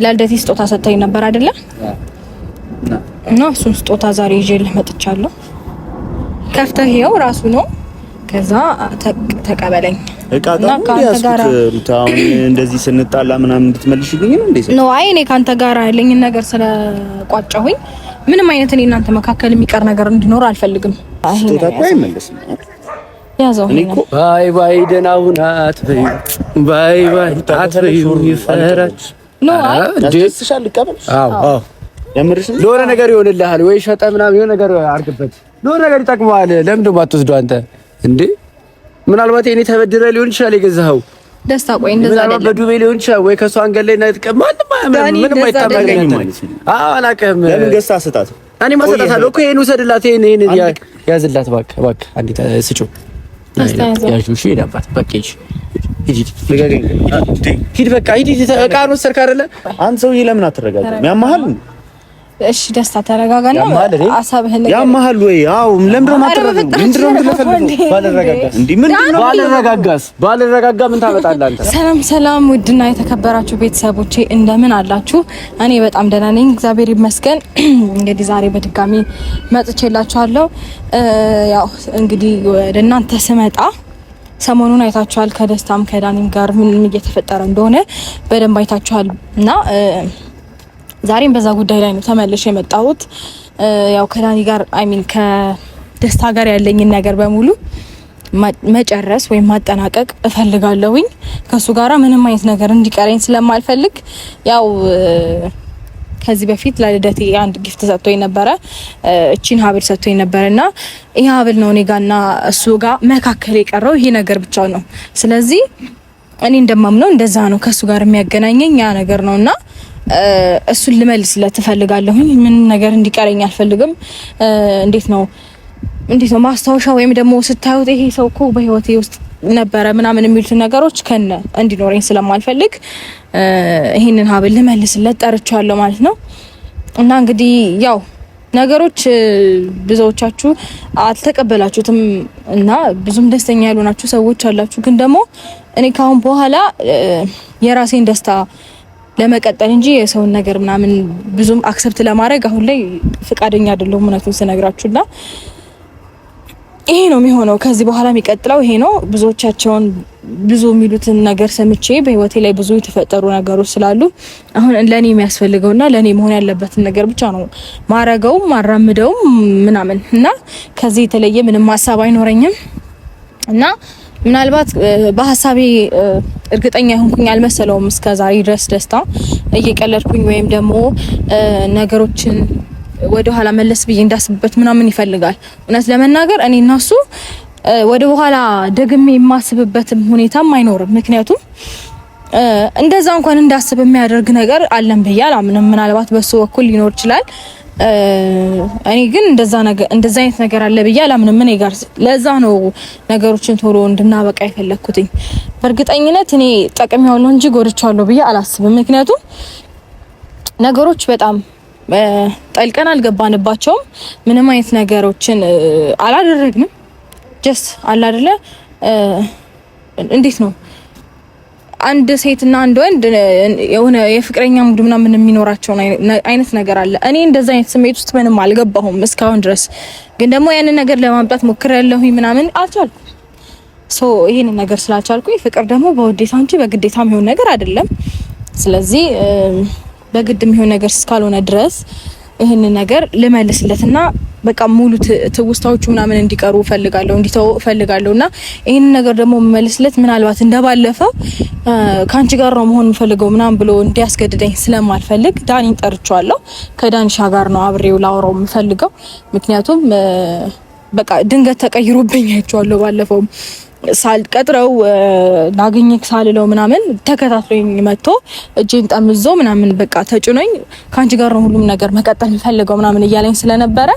ለልደቴ ስጦታ ሰጥተኝ ነበር አይደለ? እና እሱን ስጦታ ዛሬ ይዤልህ መጥቻለሁ። ከፍተህ ይኸው ራሱ ነው። ከዛ ተቀበለኝ። እና ካንተ ጋር እንደዚህ ስንጣላ ምናምን እንድትመልሽልኝ ነው እንዴ? ነው አይ እኔ ካንተ ጋር ያለኝ ነገር ስለቋጨሁኝ ምንም አይነት እኔ እናንተ መካከል የሚቀር ነገር እንዲኖር አልፈልግም። ስጦታ ቆይ መልስም ያዘው ባይ ባይ ደህና ሁን አትበይ፣ ባይ ባይ አትበይ ይፈራች ነው ደስሻል ልቀበልሽ። አዎ የምርሽ ለሆነ ነገር ይሆንልሃል ወይ ሸጠ ምናምን የሆነ ነገር አድርግበት፣ ለሆነ ነገር ይጠቅመዋል። ለምን ደሞ አትወስደው አንተ እንዴ? ምናልባት እኔ ተበድረ ሊሆን ይችላል የገዛኸው ደስታ። ቆይ እንደዛ አይደለም በዱቤ ሊሆን ይችላል ወይ ከሷ አንገል ላይ ምንም አይታመንም ማለት ነው። አላውቅም። ለምን ገዝታ ስጣት? እኔ ማሰጣታለሁ እኮ ይሄን ውሰድላት፣ ይሄን ያዝላት እባክህ አንዴ ስጩ ያጁሽ ይዳባት በቃ ሂድ በቃ ሂድ። እቃን ወሰድክ አይደለ? አንተ ሰውዬ ለምን አትረጋጋም? ያማሃል። እሺ ደስታ ተረጋጋና አሳብህን ያማሃል ወይ? አዎ ለምን አትረጋጋም? ምንድነው የምትለፈልፈው? ባልረጋጋ ምን ታመጣለህ አንተ? ሰላም ውድና የተከበራችሁ ቤተሰቦቼ እንደምን አላችሁ? እኔ በጣም ደህና ነኝ እግዚአብሔር ይመስገን። እንግዲህ ዛሬ በድጋሚ መጥቼላችኋለሁ። ያው እንግዲህ ወደ እናንተ ስመጣ ሰሞኑን አይታችኋል። ከደስታም ከዳኒም ጋር ምን እየተፈጠረ እንደሆነ በደንብ አይታችኋል እና ዛሬም በዛ ጉዳይ ላይ ነው ተመልሼ የመጣሁት። ያው ከዳኒ ጋር ከደስታ ጋር ያለኝን ነገር በሙሉ መጨረስ ወይም ማጠናቀቅ እፈልጋለሁኝ። ከሱ ጋራ ምንም አይነት ነገር እንዲቀረኝ ስለማልፈልግ ያው ከዚህ በፊት ለልደቴ አንድ ጊፍት ሰጥቶኝ ነበረ። እቺን ሀብል ሰጥቶኝ ነበርና ይሄ ሀብል ነው እኔ ጋርና እሱ ጋር መካከል የቀረው ይሄ ነገር ብቻ ነው። ስለዚህ እኔ እንደማምነው እንደዛ ነው ከሱ ጋር የሚያገናኘኝ ያ ነገር ነውና እሱን ልመልስለት እፈልጋለሁኝ። ምንም ነገር እንዲቀረኝ አልፈልግም። እንዴት ነው ማስታወሻ ወይም ደግሞ ስታዩት ይሄ ሰው እኮ በህይወቴ ውስጥ ነበረ ምናምን የሚሉት ነገሮች ከነ እንዲኖረኝ ስለማልፈልግ ይሄንን ሀብል ልመልስለት ጠርቻለሁ ማለት ነው። እና እንግዲህ ያው ነገሮች ብዙዎቻችሁ አልተቀበላችሁትም እና ብዙም ደስተኛ ያልሆናችሁ ሰዎች አላችሁ። ግን ደግሞ እኔ ካሁን በኋላ የራሴን ደስታ ለመቀጠል እንጂ የሰውን ነገር ምናምን ብዙም አክሰፕት ለማድረግ አሁን ላይ ፍቃደኛ አይደለሁም እውነቱን ስነግራችሁና ይሄ ነው የሚሆነው። ከዚህ በኋላ የሚቀጥለው ይሄ ነው። ብዙዎቻቸውን ብዙ የሚሉትን ነገር ሰምቼ በህይወቴ ላይ ብዙ የተፈጠሩ ነገሮች ስላሉ አሁን ለኔ የሚያስፈልገውና ለኔ መሆን ያለበትን ነገር ብቻ ነው ማረገው ማራምደው ምናምን እና ከዚህ የተለየ ምንም ሀሳብ አይኖረኝም እና ምናልባት በሐሳቤ እርግጠኛ ሆንኩኝ አልመሰለውም እስከዛሬ ድረስ ደስታ እየቀለድኩኝ ወይም ደግሞ ነገሮችን ወደ ኋላ መለስ ብዬ እንዳስብበት ምናምን ይፈልጋል። እውነት ለመናገር እኔ እና እሱ ወደ ኋላ ደግሜ የማስብበትም ሁኔታም አይኖርም። ምክንያቱም እንደዛ እንኳን እንዳስብ የሚያደርግ ነገር አለን ብዬ አላምንም። ምናልባት በሱ በኩል ሊኖር ይችላል። እኔ ግን እንደዛ አይነት ነገር አለ ብዬ አላምንም እኔ ጋር። ለዛ ነው ነገሮችን ቶሎ እንድናበቃ የፈለኩትኝ። በእርግጠኝነት እኔ ጠቅሜዋለሁ እንጂ ጎድቻለሁ ብዬ አላስብም። ምክንያቱም ነገሮች በጣም ጠልቀን አልገባንባቸውም። ምንም አይነት ነገሮችን አላደረግንም። ጀስት አለ አይደለ እንዴት ነው አንድ ሴትና አንድ ወንድ የሆነ የፍቅረኛ ሙድ ምናምን የሚኖራቸው አይነት ነገር አለ። እኔ እንደዛ አይነት ስሜት ውስጥ ምንም አልገባሁም እስካሁን ድረስ። ግን ደግሞ ያንን ነገር ለማምጣት ሞክሬያለሁኝ ምናምን አልቻልኩም። ይሄንን ነገር ስላልቻልኩኝ ፍቅር ደግሞ በውዴታ እንጂ በግዴታ የሚሆን ነገር አይደለም። ስለዚህ በግድ የሚሆን ነገር እስካልሆነ ድረስ ይሄንን ነገር ልመልስለትና በቃ ሙሉ ትውስታዎቹ ምናምን እንዲቀሩ ፈልጋለሁ እንዲተው ፈልጋለሁና ይሄንን ነገር ደግሞ መልስለት ምናልባት እንደባለፈው ካንቺ ጋር ነው መሆን ፈልገው ምናምን ብሎ እንዲያስገድደኝ ስለማልፈልግ ዳኒን ጠርቻለሁ። ከዳንሻ ጋር ነው አብሬው ላወራው የምፈልገው። ምክንያቱም በቃ ድንገት ተቀይሮብኝ አይቼዋለሁ። ባለፈው ሳልቀጥረው ላገኘክ ሳልለው ምናምን ተከታትሎኝ መጥቶ እጄን ጠምዞ ምናምን በቃ ተጭኖኝ ካንቺ ጋር ነው ሁሉም ነገር መቀጠል የምፈልገው ምናምን እያለኝ ስለነበረ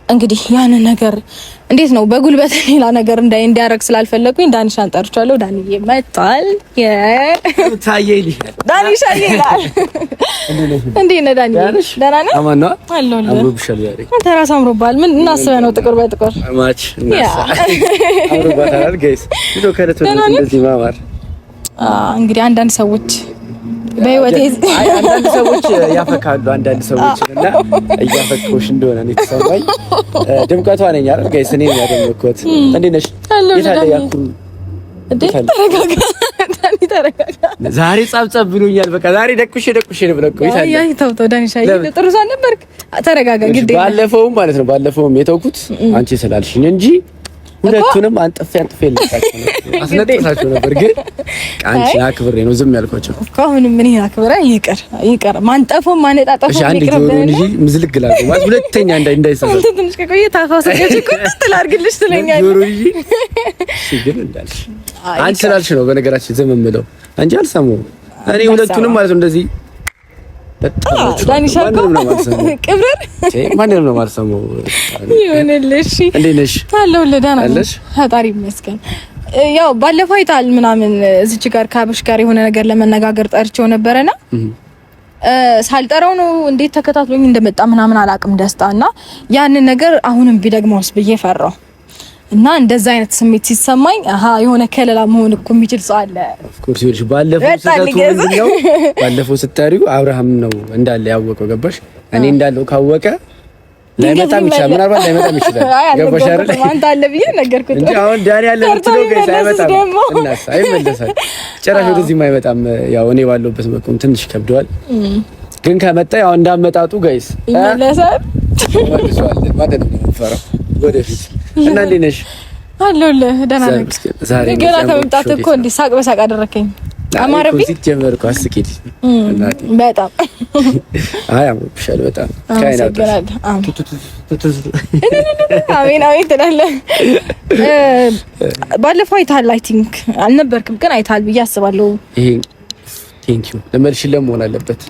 እንግዲህ ያንን ነገር እንዴት ነው በጉልበት ሌላ ነገር እንዲያረግ ስላልፈለኩኝ ዳኒሻን ጠርቻለሁ። ዳኒዬ መጣል ታየኝ ዳኒሻ ይላል። እንዴ ነህ ዳኒ? ደህና ነህ? አማን ነው አለው አምሮብሻል ዛሬ። ተራስ አምሮባል። ምን እናስበህ ነው ጥቁር በጥቁር ማች እናሳ አምሮባታል ጋይስ። ቪዲዮ ከረቶ እንደዚህ ማማር እንግዲህ አንዳንድ ሰዎች በህይወቴ አንዳንድ ሰዎች ያፈካሉ አንዳንድ ሰዎች እና እያፈኩሽ እንደሆነ ነው የተሰማኝ። ድምቀቷ ነኝ አይደል ጋይስ? እኔ ያደመኩት እንዴት ነሽ? የታለ ያኩ ተረጋጋ። ዛሬ ጸብጸብ ብሎኛል። በቃ ዛሬ ደቁሽ ነው ብለኩ ይታለ ያ ተውቶ ዳንሻ ጥሩ ሰው ነበርክ። ተረጋጋ ግዴ። ባለፈውም ማለት ነው ባለፈውም የተውኩት አንቺ ስላልሽኝ እንጂ ሁለቱንም አንጥፌ ልጣችሁ አስነጥሳችሁ ነበር። ግን አንቺን አክብሬ ነው ዝም ያልኳቸው። አሁንም ምን አክብሬ ይቅር ማንጠፉ ማነጣጠፉ ይቅርብኝ እንጂ ምዝልግላሉ ማለት ሁለተኛ እንዳይሰራ አንተ ትንሽ ከቆየ ታፋሰከች እኮ ትላርግልሽ ትለኛለህ። ጆሮ ይጂ ሲግል እንዳልሽ አንቺ ስላልሽ ነው በነገራችን ዝም የምለው እንጂ አልሰማሁም። እኔ ሁለቱንም ማለት ነው እንደዚህ ዳኒሻ ቅብር ማንንም ነው ማርሰሙ ይሁንልሽ። እንዴት ነሽ? አለሁ ለዳና ነሽ? ፈጣሪ ይመስገን። ያው ባለፈው አይታል ምናምን እዚች ጋር ካብሽ ጋር የሆነ ነገር ለመነጋገር ጠርቼው ነበርና ሳልጠራው ነው እንዴት ተከታትሎኝ እንደመጣ ምናምን አላቅም ደስታና ያንን ነገር አሁንም ቢደግመውስ ብዬ ፈራው እና እንደዛ አይነት ስሜት ሲሰማኝ የሆነ ከለላ መሆን እኮ የሚችል ሰው አለ። ኦፍ ኮርስ ይልሽ ባለፈው ስታሪው አብርሃም ነው እንዳለ ያወቀው ገባሽ? እኔ እንዳለው ካወቀ ላይመጣም ይችላል፣ ምናልባት ላይመጣም ይችላል። ገባሽ አይደል? አንተ አለ ብዬ ነገርኩት እንጂ አሁን ዳኒ ያለ ልትለው ጋይስ አይመጣም እናስ አይመለሳል ጭራሽ ወደዚህም አይመጣም። ያው እኔ ባለውበት በቁም ትንሽ ከብደዋል፣ ግን ከመጣ ያው እንዳመጣጡ ጋይስ ይመለሳል ማለት ነው ፈራው ወደፊት እና እንዴት ነሽ? አለሁልህ ደህና ነኝ። ዛሬ ገና ከመምጣት እኮ እንዴ ሳቅ በሳቅ አደረከኝ። አማረብኝ ሲጀመርኩ አስቂኝ እናቴ በጣም አምሮብሻል በጣም ካይናት አሜን ትላለህ። ባለፈው አይተሃል አይ ቲንክ አልነበርክም ግን አይተሃል ብዬ አስባለሁ። ይሄ ቴንክ ዩ ለመልሽ ለመሆን አለበት።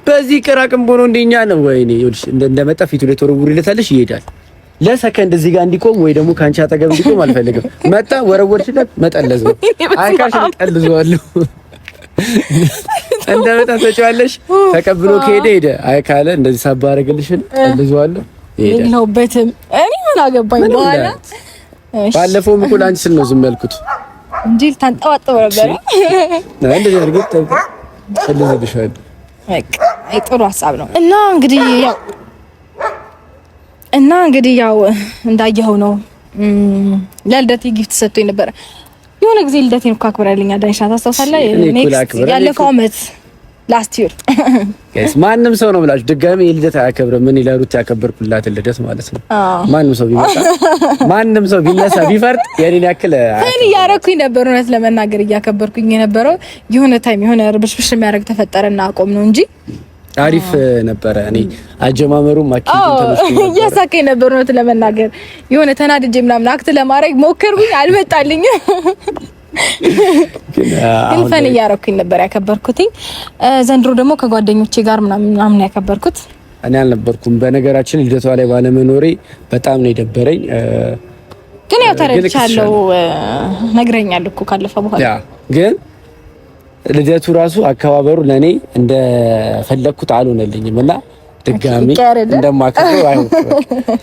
በዚህ ቅራቅም ቦኖ እንደኛ ነው ወይኔ ይልሽ እንደመጣ ፊቱ ላይ ተወርውሪለታለሽ ይሄዳል። ለሰከንድ እዚህ ጋር እንዲቆም ወይ ደግሞ ካንቺ አጠገብ እንዲቆም አልፈልግም። መጣ ወረወርሽለት መጠለዝ ነው። አይካሽ ጠልዘዋለሁ እንደመጣ ተጫዋለሽ ተቀብሎ ከሄደ አይ ካለ እንደዚህ ሳባ አረግልሽን ጠልዘዋለሁ ይሄዳል። የለውበትም እኔ ምን አገባኝ በኋላ። ባለፈው ምኩል አንቺ ስል ነው ዝም ያልኩት እንጂ ታንጠዋጠው ነበር። እንደዚህ አድርገት ጠልዘልሻል። አይ ጥሩ ሐሳብ ነው። እና እንግዲህ ያው እንዳየኸው ነው ለልደቴ ጊፍት ሰጥቶኝ ነበር። የሆነ ጊዜ ልደቴን እኮ አክብራልኝ ዳንሻ ታስታውሳለህ? ያለፈው አመት ላስት ይር ጋይስ ማንም ሰው ነው ብላችሁ ድጋሚ የልደት አያከብርም። ምን ይላሩት ያከበርኩላት ልደት ማለት ነው። ማንም ሰው ቢመጣ ማንም ሰው ቢነሳ ቢፈርጥ የኔን ያክል እኔ ያረኩኝ ነበር። እውነት ለመናገር እያከበርኩኝ የነበረው የሆነ ታይም የሆነ ርብሽብሽ የሚያደርግ ተፈጠረና አቆም ነው እንጂ አሪፍ ነበረ። እኔ አጀማመሩ ማኪን ተመስገን እያሳከኝ ነበር። ነው ለመናገር የሆነ ተናድጄ ምናምን አክት ለማድረግ ሞከርኩኝ አልመጣልኝ። ግን ፈን እያረኩኝ ነበር ያከበርኩትኝ። ዘንድሮ ደግሞ ከጓደኞቼ ጋር ምናምን ያከበርኩት እኔ አልነበርኩም። በነገራችን ልደቷ ላይ ባለመኖሬ በጣም ነው የደበረኝ። ግን ያው ተረድቻለሁ ነግረኛል እኮ ካለፈ በኋላ ግን ልደቱ ራሱ አከባበሩ ለኔ እንደፈለኩት አልሆነልኝም እና ድጋሚ እንደማከብረው አይሆን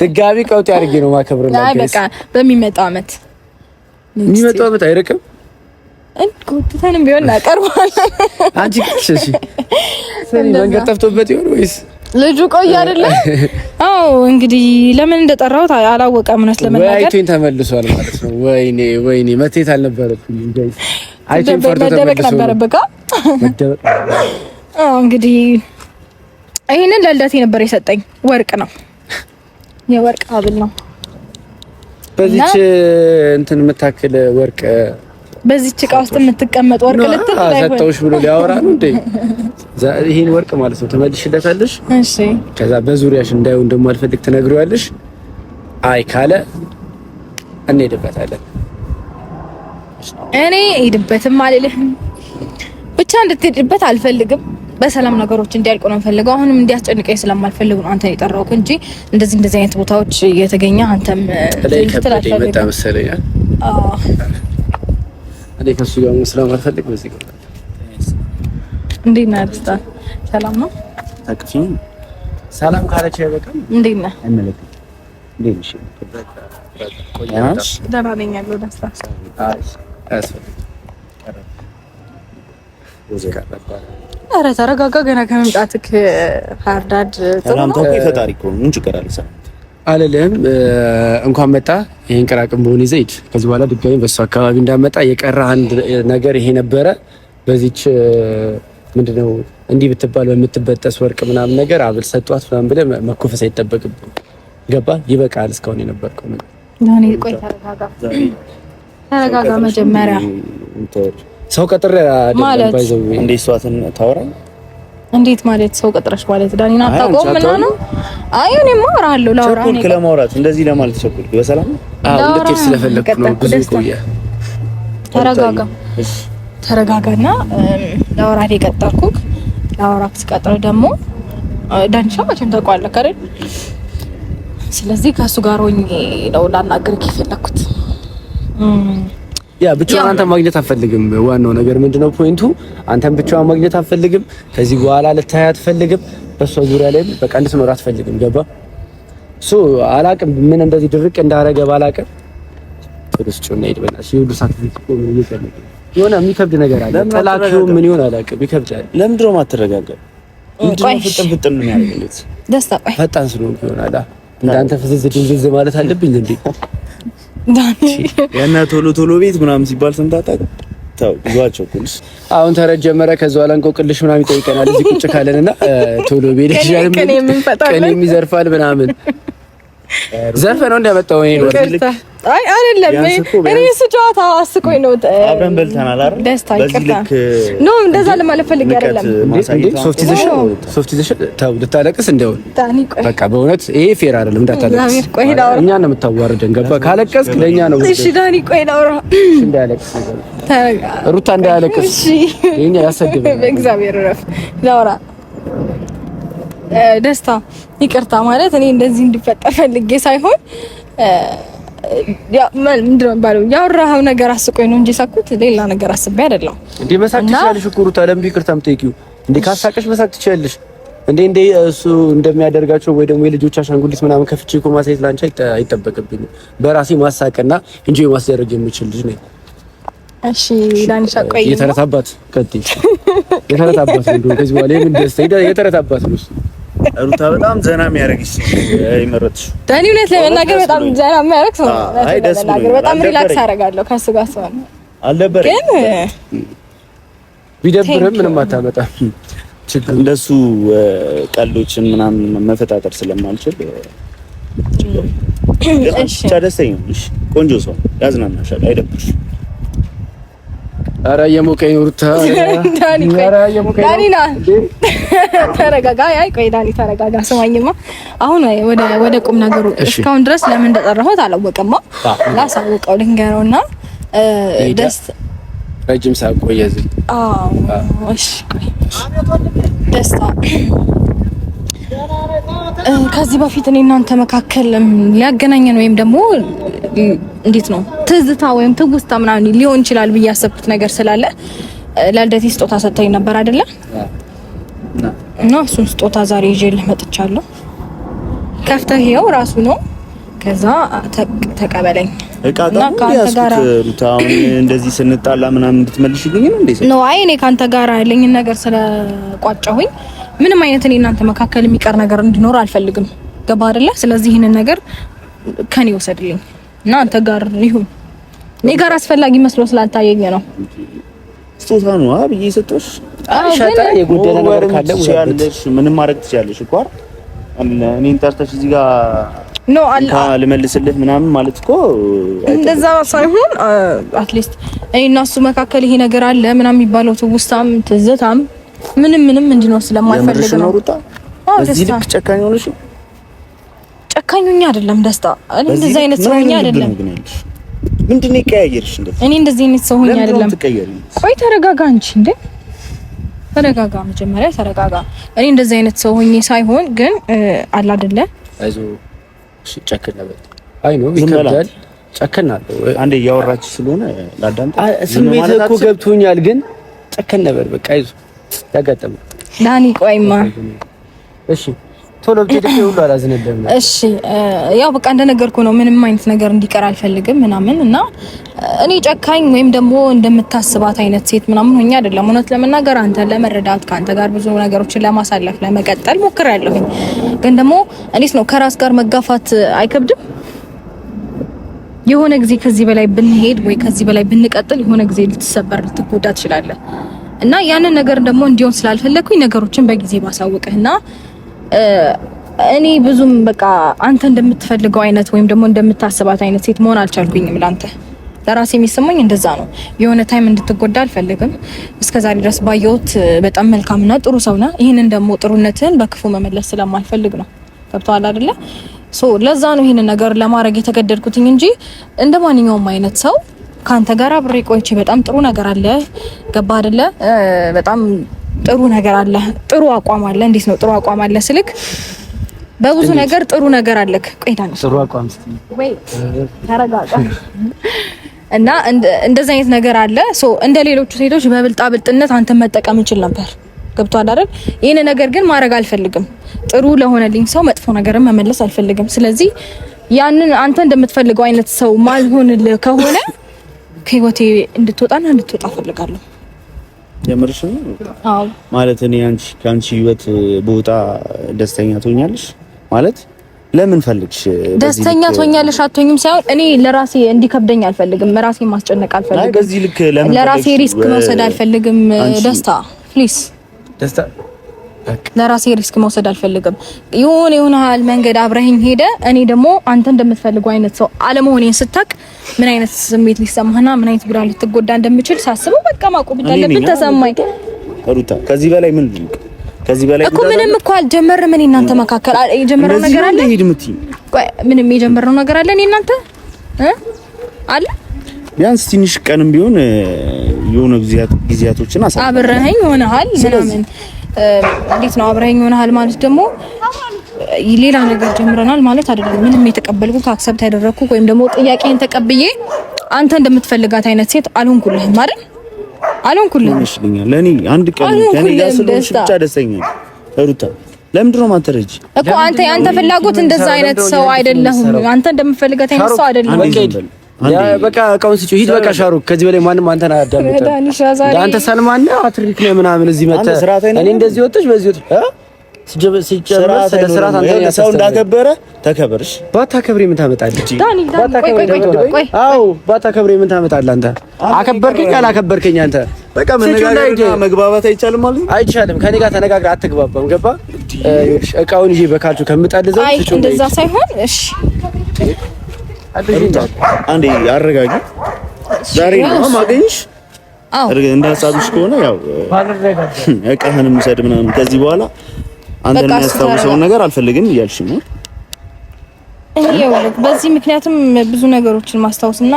ድጋሚ ቀውጥ ያርጌ ነው ማከብረው። አይ በቃ በሚመጣው አመት አይርቅም እንቁጥተንም ቢሆን እናቀርባለን። አንቺ እሺ መንገድ ጠፍቶበት ይሆን ወይስ ልጁ ቆይ አይደለ? አዎ እንግዲህ ለምን እንደጠራሁት አላወቀም። እውነት ለመናገር አይቶኝ ተመልሷል ማለት ነው። ወይኔ መቴት አልነበረብኝ ጋይስ። አይቶኝ ፈርቶ መደበቅ ነበር በቃ መደበቅ። አዎ እንግዲህ ይሄንን ለልደቴ ነበር የሰጠኝ። ወርቅ ነው የወርቅ ሀብል ነው። በዚች እንትን የምታክል ወርቅ በዚች እቃ ውስጥ የምትቀመጥ ወርቅ ልትል ሰጠውሽ ብሎ ሊያወራ ነው እንዴ? ይሄን ወርቅ ማለት ነው ተመልሽለታለሽ። እሺ ከዛ በዙሪያሽ እንዳይው እንደማልፈልግ ትነግሪዋለሽ። አይ ካለ እንሄድበታለን። እኔ ሄድበትም አልልህም ብቻ እንድትሄድበት አልፈልግም። በሰላም ነገሮች እንዲያልቁ ነው ፈልገው። አሁንም እንዲያስጨንቀኝ ስለማልፈልግ ነው አንተን የጠራሁት እንጂ እንደዚህ አይነት ቦታዎች እየተገኘ አንተም ትላልፈለግ መጣ መሰለኝ። አዎ እኔ ከሱ ጋር ስለማልፈልግ በዚህ ጋር እንዴት ነህ? ደስታ ሰላም ነው? ታቅፊኝ ሰላም ካለች አይበቃም? እንዴት ነህ? እንዴት ነሽ? ደህና ነኝ ያለው ደስታ። ኧረ ተረጋጋ። ገና ከመምጣትክ ሃርዳድ ሰላምታው ይፈጣሪ እኮ ምን ችግር አለ? አለለም እንኳን መጣ። ይሄን ቅራቅም በሆነ ይዘይድ ከዚህ በኋላ ድጋሚ በሱ አካባቢ እንዳመጣ የቀረ አንድ ነገር ይሄ ነበረ። በዚች ምንድነው እንዲህ ብትባል በምትበጠስ ወርቅ ምናምን ነገር አብል ሰጧት ምናምን ብለህ መኮፈስ አይጠበቅብህ። ገባ? ይበቃል። እስካሁን የነበርከው ነገር ዳኒ፣ ቆይ ተረጋጋ መጀመሪያ። ሰው ቀጥሬ አይደለም ባይዘው እንዴ ሷትን ታወራኝ? እንዴት ማለት ሰው ቀጥረሽ ማለት ዳኒና አታውቀውም? ምን ነው? አይ እኔማ አወራለሁ ላውራ ነው ለማውራት እንደዚህ ለማለት ቸኩል። በሰላም እንድትሄድ ስለፈለኩ ነው። ብዙ ቆየ። ተረጋጋ፣ ተረጋጋና ላውራ የቀጠርኩክ። ላውራክ ስቀጥር ደግሞ ዳንሻ መቼም ታውቀዋለህ አይደል? ስለዚህ ከሱ ጋር ሆኜ ነው ላናግርክ የፈለኩት። ያ ብቻዋን አንተ ማግኘት አትፈልግም። ዋናው ነገር ምንድነው ፖይንቱ? አንተን ብቻዋን ማግኘት አትፈልግም። ከዚህ በኋላ ልታያት አትፈልግም። በሷ ዙሪያ ላይ በቃ እንድትኖር አትፈልግም። ገባ? አላቅም ምን እንደዚህ ድርቅ እንዳረገ ባላቅም ክርስቶና ይድበና ሲውዱ ሳትፊት ምን እየቀለቀ የሆነ የሚከብድ ነገር አለ። ጠላቂው ምን ይሆን አላቅም፣ ይከብዳል። ለምንድን ነው የማትረጋጋው? ምንድነው ፍጥን ነው ያደረገው? ደስታ ቆይ ፈጣን ስለሆንኩ ይሆናል። እንዳንተ ፍዝዝ ድንዝዝ ማለት አለብኝ እንዴ? ዳኒ ያና ቶሎ ቤት ምናምን ሲባል ሰምታጣ ታው ይዟቸው ኩልስ አሁን ተረጀመረ። ከዛ በኋላ እንቆቅልሽ ምናምን ይጠይቀናል እዚህ ቁጭ ካለንና ቶሎ ቤት ይሻላል ከኔ የሚዘርፋል ምናምን ዘርፈ ነው እንደመጣው እኔ ነው። አይ አይደለም እኔ ስጫታ አስቆይ ነው። አብረን በልተናል አይደል? ደስታ ይቅርታ ነው እንደዛ ለማለት ፈልጌ አይደለም። ሶፍት ይዘሽ ታው ልታለቅስ እንደው በቃ በእውነት ይሄ ፌር አይደለም። እንዳታለቅስ እኛ ነው የምታዋርደን። ገባ? ካለቀስክ ለኛ ነው። እሺ ዳኒ ቆይ ላውራ። እንዳለቅስ ሩታ እንዳለቅስ እሺ የኛ ያሰደበ በእግዚአብሔር ረፍ ላውራ። ደስታ ይቅርታ ማለት እኔ እንደዚህ እንዲፈጠር ፈልጌ ሳይሆን ያ ምንድነው ባለው ያወራኸው ነገር አስቆይ ነው እንጂ ሳኩት ሌላ ነገር አስቤ አይደለም። እንዴ መሳቅ ትችያለሽ እኮ ሩታ፣ ለምን ይቅርታ የምትጠይቂው? እንዴ ካሳቀሽ መሳቅ ትችያለሽ እንዴ እሱ እንደሚያደርጋቸው ወይ ደግሞ የልጆች አሻንጉሊት ምናምን ከፍቼ እኮ ማሳየት ላንቺ አይጠበቅብኝም። በራሴ ማሳቅና እንጂ ማስደረግ የምችል ልጅ ነኝ። እሺ ዳንሻ ቆይ የተረታባት ከቲ የተረታባት ነው። ከዚህ በኋላ ምን ደስታ የተረታባት ነው። ሩታ በጣም ዘና የሚያደርግሽ ይመረጥሽ። ዳኒ እውነት ለመናገር በጣም ዘና የሚያደርግ ሰው ነው። አይ ደስ ብሎኛል። በጣም ሪላክስ አደርጋለሁ ከሱ ጋር ሰው አልነበረ ግን ቢደብርም ምንም አታመጣም። ችግር እንደሱ ቀልዶችን ምናምን መፈታተር ስለማልችል እሺ ደስተኛ ነሽ። ቆንጆ ሰው ያዝናናሻል፣ አይደብርሽ። ኧረ የሞቀኝ ሩታ ዳኒ ዳኒና ተረጋጋ። አይ ቆይ ዳኒ ተረጋጋ። ስማኝማ አሁን ወደ ቁም ነገሩ እስካሁን ድረስ ለምን እንደጠራሁት አላወቀማ። ላሳውቀው ልንገረውና ደስ ረጅም ሰዓት ቆየ እዚህ። እሺ ቆይ ደስታ ከዚህ በፊት እኔ እናንተ መካከል ሊያገናኘን ወይም ደግሞ እንዴት ነው ትዝታ ወይም ትውስታ ምናምን ሊሆን ይችላል ብዬ ያሰብኩት ነገር ስላለ ለልደቴ ስጦታ ሰጥተኝ ነበር አይደለ? እና እሱን ስጦታ ዛሬ ይዤልህ መጥቻለሁ። ከፍተህ ይኸው ራሱ ነው። ከዛ ተቀበለኝ። እና ካንተ ጋር ታውን እንደዚህ ስንጣላ ምናምን እንድትመልሽልኝ ነው እንዴ? ነው አይ እኔ ካንተ ጋር ያለኝን ነገር ስለቋጨሁኝ ምንም አይነት እኔ እናንተ መካከል የሚቀር ነገር እንዲኖር አልፈልግም። ገባ አይደለ? ስለዚህ ይሄንን ነገር ከኔ ወሰድልኝ እና አንተ ጋር ይሁን። እኔ ጋር አስፈላጊ መስሎ ስላልታየኝ ነው። ስጦታ ነው ብዬ ሰጥቶሽ ሻታ የጎደለ ነገር ካለ ወያለሽ ምንም ማድረግ ትችያለሽ እኮ አይደል? እኔን ጠርተሽ እዚህ ጋር ነው ልመልስልህ ምናምን ማለት እኮ እንደዛ ሳይሆን አትሊስት እኔ እና እሱ መካከል ይሄ ነገር አለ ምናምን የሚባለው ትውስታም ትዝታም ምንም እንዲኖር ስለማልፈልግ ነው። ሩታ እዚህ ልክ ጨካኝ ሆነሽ? ጨካኙኛ አይደለም ደስታ። እኔ እንደዚህ አይነት ሰው ሆኜ አይደለም። ምንድነው ይቀያየርሽ? እንደዚህ እኔ እንደዚህ አይነት ሰው ሆኜ አይደለም። ቆይ ተረጋጋ እንጂ እንዴ ተረጋጋ፣ መጀመሪያ ተረጋጋ። እኔ እንደዚህ አይነት ሰው ሆኜ ሳይሆን ግን አለ አይደለ? አይዞ እሺ፣ ጨክን ነበር። አይ ነው ይከብዳል። ጨክናለሁ። አንዴ እያወራች ስለሆነ ላዳምጥ። ስሜት እኮ ገብቶኛል፣ ግን ጨክን ነበር። በቃ አይዞ ያጋጠመ ዳኒ። ቆይማ እሺ ቶሎ ብትሄድ ሁሉ አላዝነለም። እሺ ያው በቃ እንደነገርኩ ነው። ምንም አይነት ነገር እንዲቀር አልፈልግም ምናምን እና እኔ ጨካኝ ወይም ደግሞ እንደምታስባት አይነት ሴት ምናምን ሆኜ አይደለም። እውነት ለመናገር አንተን ለመረዳት ከአንተ ጋር ብዙ ነገሮችን ለማሳለፍ ለመቀጠል ሞክሬያለሁኝ። ግን ደግሞ እንዴት ነው ከራስ ጋር መጋፋት አይከብድም? የሆነ ጊዜ ከዚህ በላይ ብንሄድ ወይ ከዚህ በላይ ብንቀጥል የሆነ ጊዜ ልትሰበር ልትጎዳ ትችላለህ። እና ያንን ነገር ደግሞ እንዲሆን ስላልፈለኩኝ ነገሮችን በጊዜ ባሳውቅህና እኔ ብዙም በቃ አንተ እንደምትፈልገው አይነት ወይም ደግሞ እንደምታስባት አይነት ሴት መሆን አልቻልኩኝም። ላንተ ለራሴ የሚሰማኝ እንደዛ ነው። የሆነ ታይም እንድትጎዳ አልፈልግም። እስከዛሬ ድረስ ባየሁት በጣም መልካምና ጥሩ ሰው ነህ። ይሄንን ደግሞ ጥሩነትን በክፉ መመለስ ስለማልፈልግ ነው። ገብቶሃል አይደለ? ለዛ ነው ይሄንን ነገር ለማድረግ የተገደድኩትኝ እንጂ እንደ ማንኛውም አይነት ሰው ካንተ ጋር አብሬ ቆይቼ በጣም ጥሩ ነገር አለ። ገባ አይደለ? በጣም ጥሩ ነገር አለ። ጥሩ አቋም አለ። እንዴት ነው ጥሩ አቋም አለ ስልክ በብዙ ነገር ጥሩ ነገር አለክ። ቆይ ዳንሽ ጥሩ አቋም ወይ ተረጋጋ። እና እንደዚህ አይነት ነገር አለ። እንደ ሌሎቹ ሴቶች በብልጣ ብልጥነት አንተ መጠቀም እንችል ነበር። ገብቷል አይደል? ይሄን ነገር ግን ማድረግ አልፈልግም። ጥሩ ለሆነልኝ ሰው መጥፎ ነገርን መመለስ አልፈልግም። ስለዚህ ያንን አንተ እንደምትፈልገው አይነት ሰው ማልሆንልህ ከሆነ ከህይወቴ እንድትወጣና እንድትወጣ ፈልጋለሁ። የምርሽ ነው? አዎ። ማለት እኔ ካንቺ ህይወት ቦታ ደስተኛ ትሆኛለሽ ማለት ለምን ፈልግሽ? ደስተኛ ትሆኛለሽ አትሆኝም ሳይሆን እኔ ለራሴ እንዲከብደኝ አልፈልግም። ራሴን ማስጨነቅ አልፈልግም። አይ በዚህ ልክ ለምን ለራሴ ሪስክ መውሰድ አልፈልግም። ደስታ ፕሊስ ደስታ ለራሴ ሪስክ መውሰድ አልፈልግም። የሆነ ሀል መንገድ አብረኸኝ ሄደ እኔ ደግሞ አንተ እንደምትፈልገው አይነት ሰው አለመሆኔን ስታቅ ምን አይነት ስሜት ሊሰማህና ምን አይነት ጉዳት ልትጎዳ እንደምችል ሳስበው በቃ ማቆም እንዳለብን ተሰማኝ። ሩታ ከዚህ በላይ ምን ልክ ከዚህ በላይ እኮ ምንም እኮ አልጀመርም። እኔ እናንተ መካከል የጀመረው ነገር አለ። ምንም የጀመረው ነገር አለ። እኔ እናንተ አለ ቢያንስ ትንሽ ቀንም ቢሆን የሆነ ጊዜያቶችን አብረኸኝ ሆነሃል ምናምን እንዴት ነው አብረኸኝ ሆነሃል ማለት ደግሞ ሌላ ነገር ጀምረናል ማለት አይደለም። ምንም የተቀበልኩ አክሰፕት ያደረኩ ወይም ደግሞ ጥያቄን ተቀብዬ አንተ እንደምትፈልጋት አይነት ሴት አልሆንኩልህም አይደል? አልሆንኩልህም። ለኔ አንድ ቀን ከኔ ጋር ስለሆንሽ ብቻ ደስተኛ ሩታ። ለምንድን ነው ማተረጂ እኮ አንተ ፍላጎት እንደዛ አይነት ሰው አይደለሁም። አንተ እንደምትፈልጋት አይነት ሰው አይደለሁም። በቃ እቃውን ስጪው ሂድ። በቃ ሻሩክ ከዚህ በላይ ማንም አንተን አያዳምጥም። አንተ ሰልማን ነው አትሪክ ነው ምናምን እዚህ መጣ እኔ እንደዚህ ወጥሽ በዚህ ወጥ ሲጀምር ስለ ስርዓት አንተ ሰው እንዳከበረ ተከበርሽ። ባታከብሪ ምን ታመጣለህ? ቆይ አዎ ባታከብሪ ምን ታመጣለህ? አንተ አከበርከኝ አላከበርከኝ አንተ በቃ መነጋገርና መግባባት አይቻልም ማለት አይቻልም። ከኔ ጋር ተነጋግረህ አትግባባም። ገባ? እቃውን ይዤ በካልቹ ከምጣልዘው ስጪው እንደዛ ሳይሆን እሺ አንዴ አረጋጊ። ዛሬ ነው ማገኝሽ። አዎ እንዳሳብሽ ከሆነ ያው እቃህንም ሰድ ምናምን ከዚህ በኋላ አንተን የሚያስታውሰውን ነገር አልፈልግም እያልሽ ነው። ይሄው በዚህ ምክንያቱም ብዙ ነገሮችን ማስታወስና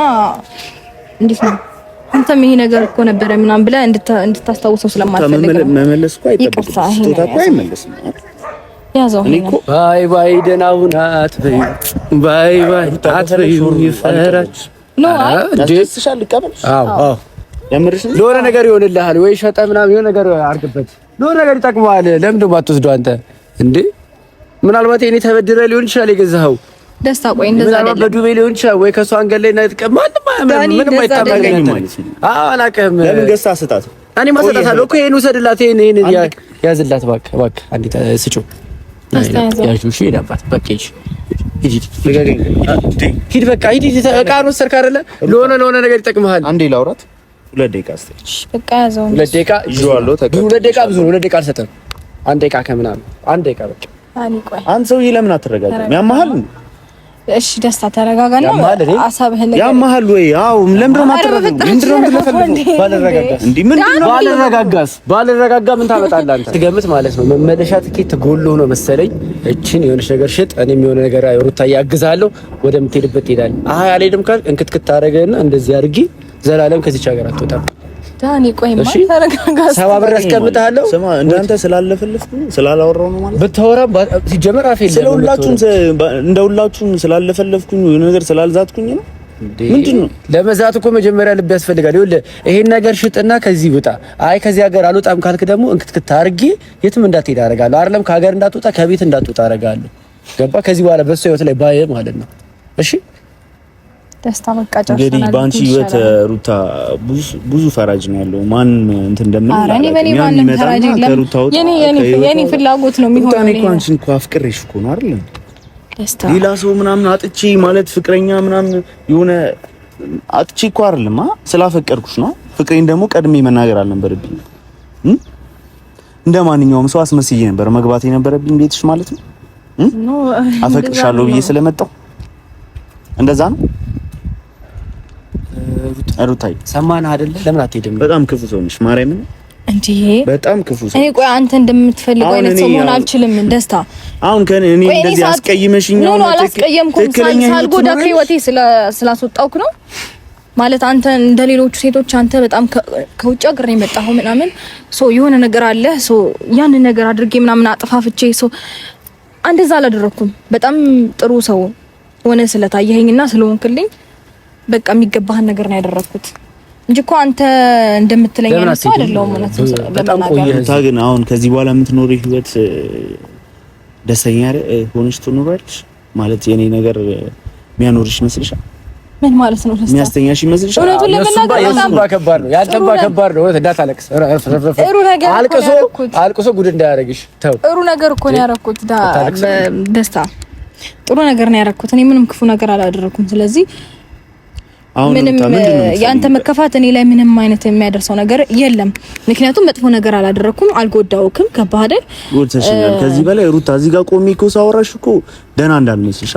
እንዴት ነው አንተም ይሄ ነገር እኮ ነበረ ምናምን ብለህ እንድታስታውሰው ስለማልፈልግ ነው። መመለስ እኮ አይጠበቅም። ስጦታ እኮ አይመለስም። ያዘው ባይ ባይ ደህና ሁን አትበይ። ባይ ባይ አትበይ ይፈራች ነው አደስሻል ልቀበልሽ። አዎ የምርሽ ለሆነ ነገር ይሆንልሃል ወይ ሸጠ ምናምን የሆነ ነገር አድርግበት። ለሆነ ነገር ይጠቅመዋል። ለምን ደግሞ አትወስደው አንተ እንዴ? ምናልባት እኔ ተበድረ ሊሆን ይችላል የገዛኸው ደስታ። ቆይ እንደዛ አይደለም በዱቤ ሊሆን ይችላል ወይ ከሷ አንገል ላይ ምንም አይታመንም ማለት ነው። አላውቅም። ለምን ገዝታ ስጣት? እኔ ማሰጣታለሁ እኮ ይሄን ውሰድላት። ይሄን ያዝላት እባክህ አንዴ ስጪው። ያጁሽ ይዳባት በቃ ሂድ በቃ ሂድ። እቃውን ወሰድክ አይደለ? ለሆነ ነገር ይጠቅምሃል። አንዴ ላውራት 2 ደቂቃ አስተች በቃ ያዘው 2 ደቂቃ ይዤዋለሁ። 2 ደቂቃ ብዙ ነው። 2 ደቂቃ አልሰጠም። 1 ደቂቃ ከምናምን 1 ደቂቃ በቃ። አንተ ሰውዬ ለምን አትረጋጋም? ያማሃል። እሺ ደስታ ተረጋጋና አሳብህን ያማሃል ወይ? አዎ ለምንድን ነው ማትረጋጋው? ምንድን ነው የምትፈልገው? ባልረጋጋ ምን ታመጣለህ አንተ? ትገምት ማለት ነው። መመለሻ ትኬት ጎሎ ነው መሰለኝ። እቺን የሆነች ነገር ሽጥ፣ እኔም የሆነ ነገር ሩታ ያግዛለሁ፣ ወደምትሄድበት ትሄዳለህ። አይ አልሄድም ካልክ እንክትክት ታደርገህና እንደዚህ አድርጊ ዘላለም ከዚች ሀገር አትወጣም። ዳኒ ቆይማ ተረጋጋ። ሰባ ብር አስቀምጥሃለሁ። ስማ እንዳንተ ስላለፈልፍኩ ስላላወራው ነው ማለት ብታወራም ሲጀመር አፌ እንደሁላችሁም ስላለፈለፍኩኝ የሆነ ነገር ስላልዛትኩኝ ነው ምንድነው? ለመዛት እኮ መጀመሪያ ልብ ያስፈልጋል። ይኸውልህ ይሄን ነገር ሽጥና ከዚህ ውጣ። አይ ከዚህ ሀገር አልወጣም ካልክ ደግሞ እንክትክት አድርጌ የትም እንዳትሄድ አደርጋለሁ። አይደለም ከሀገር እንዳትወጣ ከቤት እንዳትወጣ አደርጋለሁ። ገባ? ከዚህ በኋላ በሱ ህይወት ላይ ባየ ማለት ነው። እሺ ደስታ መቃጫ እንግዲህ ባንቺ ህይወት ሩታ ብዙ ፈራጅ ነው ያለው። ማን እንትን እንደምን አረኔ በኔ ማንም ፈራጅ የለም። የኔ ፍላጎት ነው የሚሆነው። እኔ እኮ አንቺን እኮ አፍቅሬሽ እኮ ነው አይደል? ደስታ ሌላ ሰው ምናምን አጥቼ ማለት ፍቅረኛ ምናምን የሆነ አጥቼ እኮ አይደለም ስላፈቀርኩሽ ነው። ፍቅሬን ደግሞ ቀድሜ መናገር አልነበረብኝ። እንደ ማንኛውም ሰው አስመስዬ ነበር መግባት የነበረብኝ ቤትሽ ማለት ነው። አፈቅርሻለሁ ብዬ ስለመጣሁ እንደዛ ነው። ሩታይ ሰማንህ አይደለ? ለምን አትሄድም? በጣም ክፉ ሰው ነሽ ማርያምን። እንዴ በጣም ክፉ ሰው። እኔ ቆይ አንተ እንደምትፈልገው አይነት ሰው መሆን አልችልም። ደስታ አሁን ከኔ እንደዚህ አስቀይመሽኝ ነው? አላስቀየምኩም። ሳልጎዳ ከህይወቴ ስላስወጣውክ ነው ማለት አንተ እንደሌሎቹ ሴቶች አንተ በጣም ከውጭ ሀገር ነው የመጣኸው ምናምን ሶ የሆነ ነገር አለ ሶ ያንን ነገር አድርጌ ምናምን አጥፋፍቼ ሶ እንደዛ አላደረኩም። በጣም ጥሩ ሰው ሆነ ስለታየኸኝና ስለሆንክልኝ በቃ የሚገባህን ነገር ነው ያደረኩት እንጂ እኮ አንተ እንደምትለኝ አይነት ሰው አይደለሁም። ማለት ነው በጣም ቆየህ። ግን አሁን ከዚህ በኋላ የምትኖሪ ህይወት ደስተኛ ሆነሽ ትኖሪያለሽ ማለት የኔ ነገር የሚያኖርሽ ይመስልሻል? ምን ማለት ነው? ደስታ የሚያስተኛሽ ይመስልሻል? እውነቱን ለመናገር በጣም ከባድ ነው። ያንተም ከባድ ነው። እንዳታለቅስ ጥሩ ነገር አልቅሶ ጉድ እንዳያረግሽ ተው። ጥሩ ነገር እኮ ነው ያደረኩት። ደስታ ጥሩ ነገር ነው ያደረኩት። እኔ ምንም ክፉ ነገር አላደረኩም። ስለዚህ ምንም ያንተ መከፋት እኔ ላይ ምንም አይነት የሚያደርሰው ነገር የለም። ምክንያቱም መጥፎ ነገር አላደረኩም፣ አልጎዳውክም። ገባህ አይደል? ጎድተሽኛል። ከዚህ በላይ ሩታ እዚህ ጋር ቆሜ እኮ ሳወራሽ እኮ ደህና እንዳልመስልሽ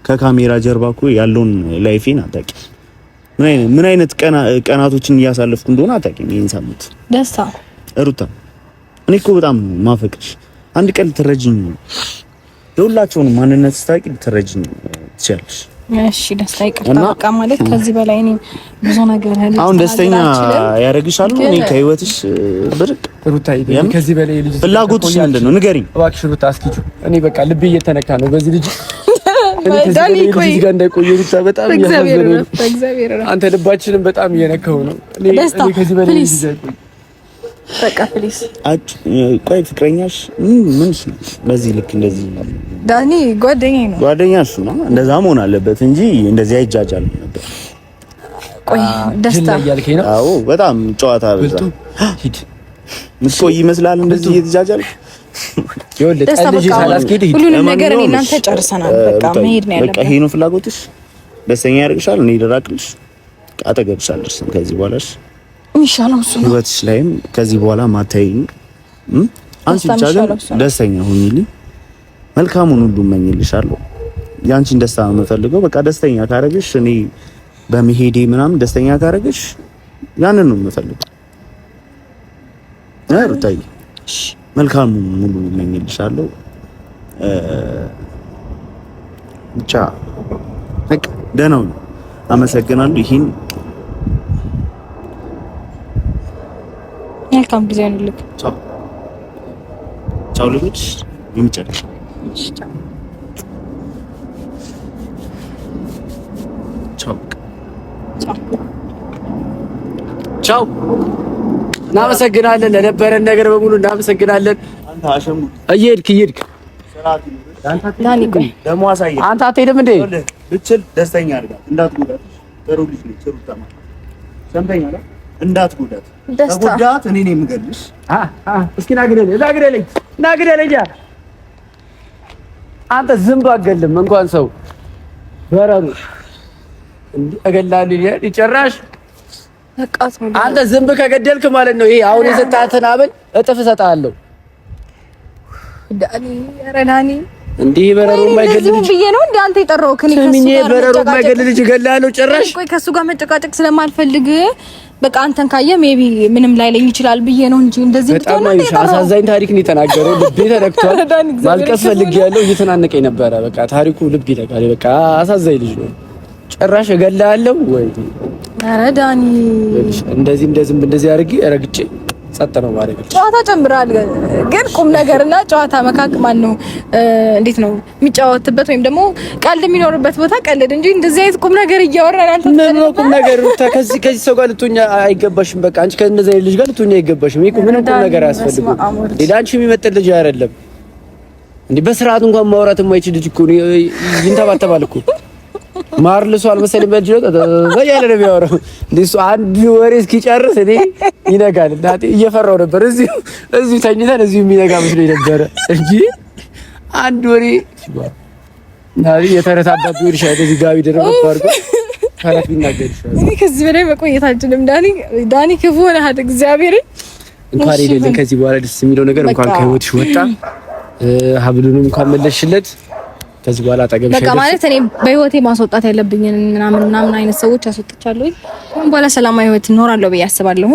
ከካሜራ ጀርባ እኮ ያለውን ላይፌን አታውቂም። ምን አይነት ቀናቶችን እያሳለፍኩ እንደሆነ አታውቂም። ይሄን ሳምንት ደስታ ሩታ እኔ እኮ በጣም ማፈቅሽ አንድ ቀን ልትረጂኝ የሁላቸውንም ማንነት ስታውቂ ልትረጂኝ ትችያለሽ። እሺ ደስታ ይቅርታ በቃ ማለት ከዚህ በላይ እኔ ብዙ ነገር አሁን ደስተኛ ያደርግሻል። እኔ ከህይወትሽ ብርቅ ሩታዬ ከዚህ በላይ ልጅ ፍላጎትሽ ምንድን ነው ንገሪኝ እባክሽ ሩታ። እስኪ እኔ በቃ ልቤ እየተነካ ነው በዚህ ልጅ ዳኒ ቆይ እዚህ ጋር እንዳይቆይ ሩታ በጣም እያዘነ ነው። አንተ ልባችንን በጣም እየነካው ነው። እኔ ከዚህ በላይ ልጅ አይቆይ በቃ ፕሊስ። ቆይ ፍቅረኛሽ ምንሽ ነው በዚህ ልክ እንደዚህ? ዳኒ ጓደኛሽ ነው እንደዛ መሆን አለበት እንጂ እንደዚህ አይጃጃል ነበር። ቆይ ደስታ ያልከኝ ነው? አዎ በጣም ጨዋታ በዛ። ሂድ ምትቆይ ይመስላል እንደዚህ እየተጃጃል። ይኸውልህ ጠልጅ ሳላስኬድ ሂድ። ሁሉንም ነገር እኔ እናንተ ጨርሰናል። በቃ መሄድ ነው ያለበት። በቃ ይሄ ነው ፍላጎትሽ? ደስተኛ ያደርግሻል? እኔ ልራቅልሽ? አጠገብሽ አልደርስም ከዚህ በኋላሽ ኢንሻአላህ እሱ ነው ህይወትሽ ላይም ከዚህ በኋላ ማታይኝ። አንቺ ብቻ ግን ደስተኛ ሁኚልኝ፣ መልካሙን ሁሉ እመኝልሻለሁ። ያንቺን ደስታ ነው የምፈልገው። በቃ ደስተኛ ካረግሽ እኔ በመሄዴ ምናምን ደስተኛ ካረግሽ ያንን ነው የምፈልገው። ሩታዬ መልካሙን ሙሉ እመኝልሻለሁ። ብቻ በቃ ደህና ሁኚ። አመሰግናለሁ። ይሄን መልካም ጊዜ ይሁንልክ። ቻው ቻው። ልጆች የምጨርሽ ቻው ቻው። እናመሰግናለን ለነበረን ነገር በሙሉ እናመሰግናለን። አንተ አሸሙ እየሄድክ ዳኒ ቆይ ደግሞ አሳየኝ። አንተ አትሄድም እንዴ? ብችል ደስተኛ አድርጋት እንዳትጎዳት። ጥሩ ልጅ ነች ሩታ ማለት ሰምተኛል። እንዳትጎዳት ተጎዳት እኔ ነኝ የምገልሽ። እስኪ ናግደለኝ። አንተ ዝንብ አትገልም እንኳን ሰው በረሩ እንዴ እገላለሁ ይጨራሽ። አንተ ዝንብ ከገደልክ ማለት ነው ይሄ አሁን የሰጣትን አበል እጥፍ እሰጥሃለሁ። ዳኒ እንዴ በረሩ የማይገል ልጅ ብዬ ነው እንዴ አንተ የጠራው? ከኔ በረሩ የማይገል ልጅ እገላለሁ ጭራሽ። ቆይ ከሱ ጋር መጨቃጨቅ ስለማልፈልግ በቃ አንተን ካየ ሜቢ ምንም ላይለኝ ይችላል ብዬ ነው እንጂ እንደዚህ በጣም አሳዛኝ ታሪክ ነው የተናገረው። ልቤ ተነክቷል። ማልቀስ ፈልጌያለሁ። እየተናነቀኝ ነበረ። በቃ ታሪኩ ልብ ይነካል። በቃ አሳዛኝ ልጅ ነው። ጭራሽ እገላለሁ ወይ? ኧረ ዳኒ እንደዚህ አድርጌ ረግጬ ጸጥ ነው ማለት ነው። ጨዋታ ጨምራል ግን ቁም ነገርና ጨዋታ መካከል ማን ነው እንዴት ነው የሚጫወትበት ወይም ደግሞ ቀልድ የሚኖርበት ቦታ ቀልድ እንጂ እንደዚህ አይነት ቁም ነገር እያወራን አንተ ምን ነው ቁም ነገር ከዚህ ሰው ጋር ልትሆኛ አይገባሽም። በቃ አንቺ ከእንደዚህ አይነት ልጅ ጋር ልትሆኛ አይገባሽም። ይሄ ምንም ቁም ነገር አያስፈልግም። ሌላንቺ የሚመጥን ልጅ አይደለም እንዴ። በስርዓት እንኳን ማውራት የማይችል ልጅ እኮ ይንተባተባል እኮ ማር ልሷል መሰለኝ በልጅ ያለ ነው የሚያወራው። እሱ አንድ ወሬ እስኪጨርስ እኔ ይነጋል። እናቴ እየፈራው ነበር። እዚሁ ተኝተን እዚሁ የሚነጋ መስሎኝ ነበረ እንጂ አንድ ወሬ ናዲ የተረታባት ወርሻ እዚህ ጋቢ ደረብ አድርጎ ካላት ቢናገር ይሻላል። እኔ ከዚህ በላይ መቆየት አልችልም። ዳኒ ክፉ ነህ። እግዚአብሔር እንኳን ይደልን። ከዚህ በኋላ ደስ የሚለው ነገር እንኳን ከህይወትሽ ወጣ ሀብሉንም እንኳን መለስሽለት። ከዚህ በኋላ አጠገብሽ በቃ ማለት እኔ በህይወቴ ማስወጣት ያለብኝን ምናምን አይነት ሰዎች አስወጥቻለሁ። አሁን በኋላ ሰላማዊ ህይወት እኖራለሁ ብዬ አስባለሁ።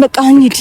በቃ እንሂድ።